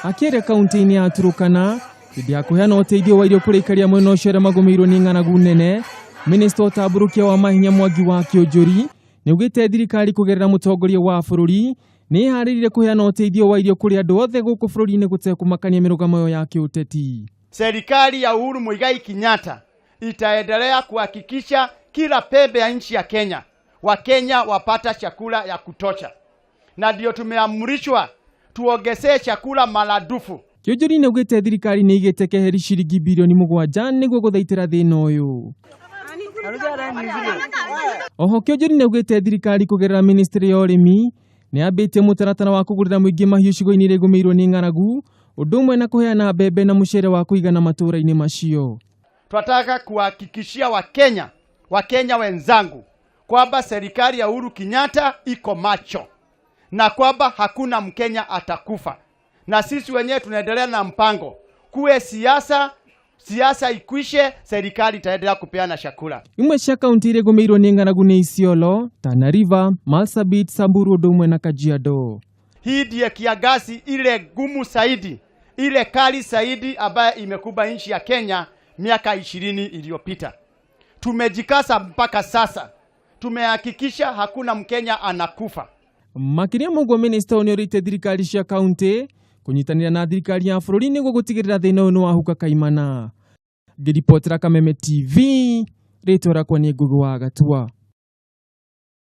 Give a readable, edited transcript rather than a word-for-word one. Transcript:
Akĩaria kaunti-inĩ ya Turkana hĩndĩ ya kuheyana ũteithio wa irio kũrĩ aikari mwena ũcio arĩa magũmĩirwo nĩ ng'aragu nene, Minista utamburukia wa mahinya Mwangi Kiunjuri niaugite thirikari kugerera mũtongoria wa bũrũri nĩ ihaririirie kuheyana ũteithio wa irio kũrĩ andũ othe gũkũ bũrũri-inĩ gũtekũmakania mĩrũgamo ya kiũteti. Serikali ya Uhuru Muigai Kenyatta itaendelea kuhakikisha kila pembe ya nchi ya Kenya Wakenya wapata chakula ya kutosha, na ndio tumeamrishwa tuongezee chakula maradufu. Kiunjuri niaugite thirikari nĩ igĩte keheri ciringi bilioni 7 nĩguo gũthaitĩra thĩna ũyũ. Oho Kiunjuri niaugite thirikari kugerera ministry ya ũrĩmi nĩ yambĩtie mũtaratara wa kũgũrĩra muingi mahiũ icigo-inĩ iria igũmĩirwo nĩ ng'aragu, ũndũ ũmwe na kũheyana mbembe na mũcere wa kũigana matũũra-inĩ macio. Tunataka kuhakikishia Wakenya wenzangu kwamba serikali ya Uhuru Kenyatta iko macho na kwamba hakuna Mkenya atakufa, na sisi wenyewe tunaendelea na mpango kuwe siasa ikwishe, serikali itaendelea kupeana chakula. Imwe cia kaunti iria igũmĩirwo nĩ ng'aragu nĩ Isiolo, Tana River, Marsabit, Samburu ũndũ ũmwe na Kajiado. Hii ndiye kiangazi ile gumu zaidi, ile kali zaidi ambayo imekuba nchi ya Kenya miaka 20 iliyopita. Tumejikasa mpaka sasa, tumehakikisha hakuna Mkenya anakufa. Makĩria mũguo Minista nĩorĩte thirikari cia kaunti kũnyitanĩra na thirikari ya bũrũri nĩguo gũtigĩrĩra thĩna ũyũ nĩ wahuka kaimana. Ngĩripotera Kameme TV, rĩtwa rĩakwa nĩ Ngugi wa Gatua.